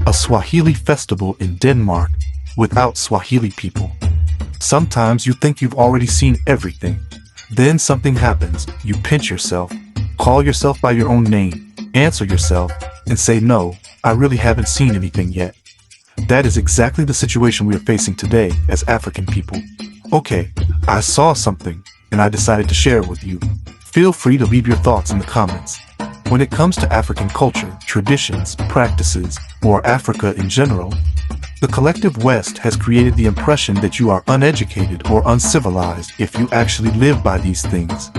A Swahili festival in Denmark without Swahili people. Sometimes you think you've already seen everything. Then something happens, you pinch yourself, call yourself by your own name, answer yourself, and say, no, I really haven't seen anything yet. That is exactly the situation we are facing today as African people. Okay, I saw something, and I decided to share it with you. Feel free to leave your thoughts in the comments. When it comes to African culture, traditions, practices, or Africa in general, the collective West has created the impression that you are uneducated or uncivilized if you actually live by these things.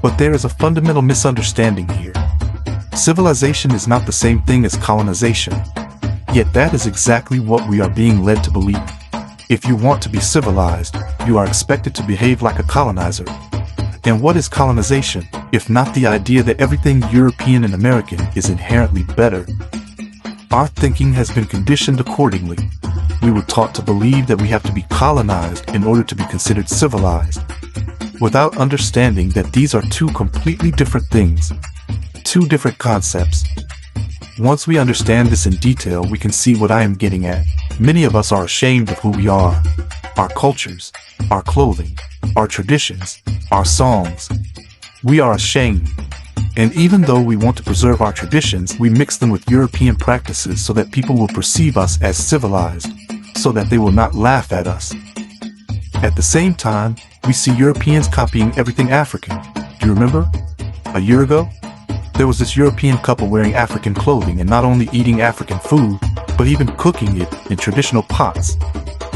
But there is a fundamental misunderstanding here. Civilization is not the same thing as colonization, yet that is exactly what we are being led to believe. If you want to be civilized, you are expected to behave like a colonizer. And what is colonization, if not the idea that everything European and American is inherently better? Our thinking has been conditioned accordingly. We were taught to believe that we have to be colonized in order to be considered civilized, without understanding that these are two completely different things, two different concepts. Once we understand this in detail, we can see what I am getting at. Many of us are ashamed of who we are, our cultures, our clothing, our traditions, our songs. We are ashamed. And even though we want to preserve our traditions, we mix them with European practices so that people will perceive us as civilized, so that they will not laugh at us. At the same time, we see Europeans copying everything African. Do you remember? A year ago, there was this European couple wearing African clothing and not only eating African food, but even cooking it in traditional pots.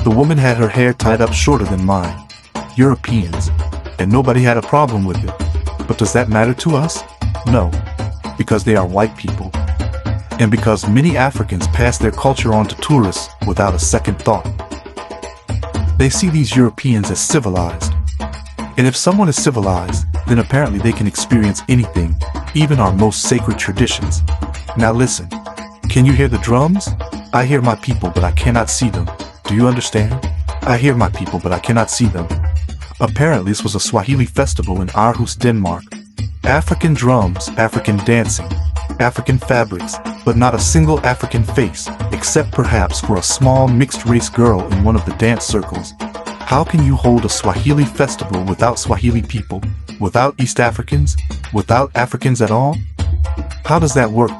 The woman had her hair tied up shorter than mine. Europeans. And nobody had a problem with it. But does that matter to us? No. Because they are white people. And because many Africans pass their culture on to tourists without a second thought. They see these Europeans as civilized. And if someone is civilized, then apparently they can experience anything, even our most sacred traditions. Now listen, can you hear the drums? I hear my people, but I cannot see them. Do you understand? I hear my people, but I cannot see them. Apparently this was a Swahili festival in Aarhus, Denmark. African drums, African dancing, African fabrics, but not a single African face, except perhaps for a small mixed-race girl in one of the dance circles. How can you hold a Swahili festival without Swahili people, without East Africans, without Africans at all? How does that work?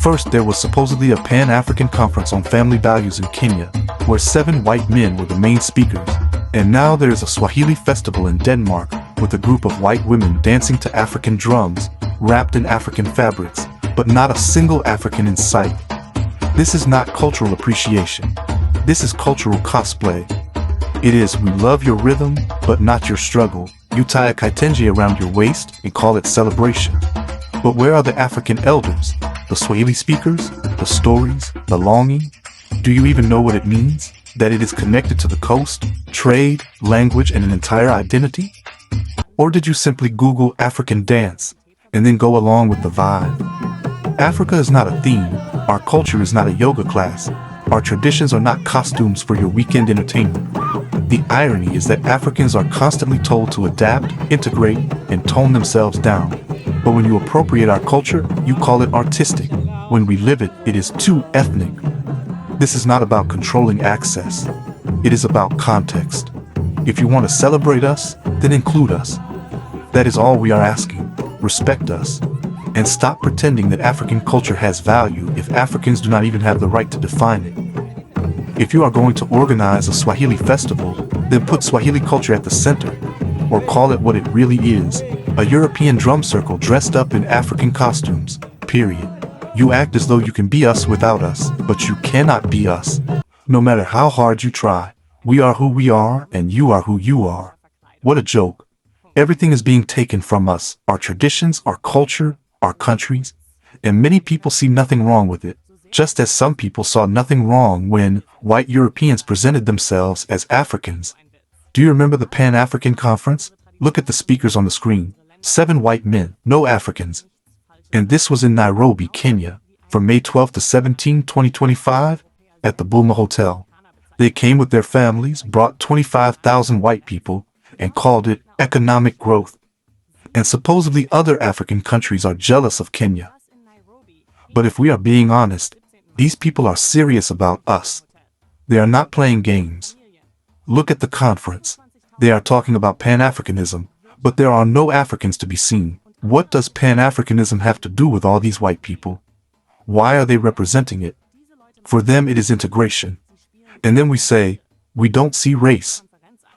First, there was supposedly a Pan-African conference on family values in Kenya, where 7 white men were the main speakers. And now there is a Swahili festival in Denmark, with a group of white women dancing to African drums, wrapped in African fabrics, but not a single African in sight. This is not cultural appreciation. This is cultural cosplay. It is, we love your rhythm, but not your struggle. You tie a kaitenji around your waist and call it celebration. But where are the African elders? The Swahili speakers? The stories? The longing? Do you even know what it means? That it is connected to the coast, trade, language, and an entire identity? Or did you simply Google African dance, and then go along with the vibe? Africa is not a theme, our culture is not a yoga class, our traditions are not costumes for your weekend entertainment. The irony is that Africans are constantly told to adapt, integrate, and tone themselves down. But when you appropriate our culture, you call it artistic. When we live it, it is too ethnic. This is not about controlling access. It is about context. If you want to celebrate us, then include us. That is all we are asking. Respect us. And stop pretending that African culture has value if Africans do not even have the right to define it. If you are going to organize a Swahili festival, then put Swahili culture at the center, or call it what it really is, a European drum circle dressed up in African costumes, period. You act as though you can be us without us, but you cannot be us. No matter how hard you try, we are who we are and you are who you are. What a joke. Everything is being taken from us, our traditions, our culture, our countries, and many people see nothing wrong with it, just as some people saw nothing wrong when white Europeans presented themselves as Africans. Do you remember the Pan-African Conference? Look at the speakers on the screen. 7 white men, no Africans. And this was in Nairobi, Kenya, from May 12 to 17, 2025, at the Bulma Hotel. They came with their families, brought 25,000 white people, and called it economic growth. And supposedly other African countries are jealous of Kenya. But if we are being honest, these people are serious about us. They are not playing games. Look at the conference. They are talking about Pan-Africanism, but there are no Africans to be seen. What does Pan-Africanism have to do with all these white people? Why are they representing it? For them it is integration. And then we say, we don't see race.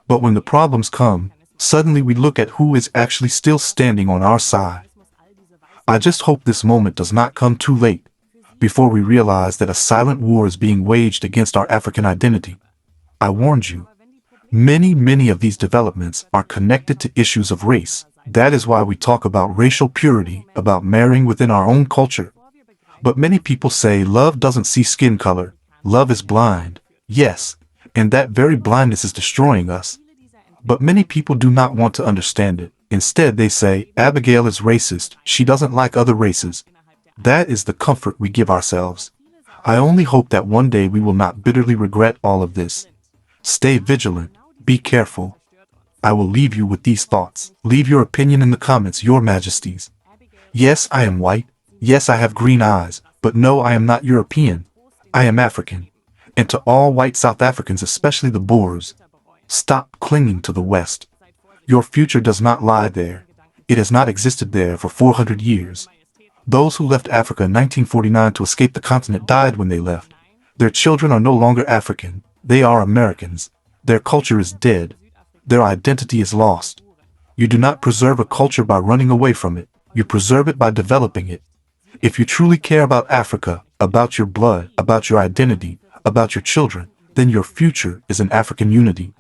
But when the problems come, suddenly we look at who is actually still standing on our side. I just hope this moment does not come too late, before we realize that a silent war is being waged against our African identity. I warned you. Many of these developments are connected to issues of race. That is why we talk about racial purity, about marrying within our own culture. But many people say love doesn't see skin color. Love is blind. Yes, and that very blindness is destroying us. But many people do not want to understand it. Instead, they say, Abigail is racist. She doesn't like other races. That is the comfort we give ourselves. I only hope that one day we will not bitterly regret all of this. Stay vigilant. Be careful. I will leave you with these thoughts. Leave your opinion in the comments, Your Majesties. Yes, I am white. Yes, I have green eyes. But no, I am not European. I am African. And to all white South Africans, especially the Boers, stop clinging to the West. Your future does not lie there. It has not existed there for 400 years. Those who left Africa in 1949 to escape the continent died when they left. Their children are no longer African. They are Americans. Their culture is dead. Their identity is lost. You do not preserve a culture by running away from it. You preserve it by developing it. If you truly care about Africa, about your blood, about your identity, about your children, then your future is in African unity.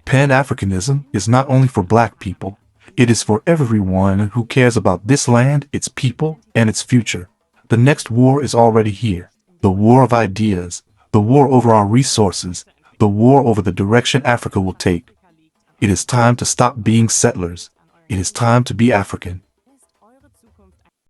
Pan-Africanism is not only for black people. It is for everyone who cares about this land, its people, and its future. The next war is already here. The war of ideas. The war over our resources. The war over the direction Africa will take. It is time to stop being settlers. It is time to be African.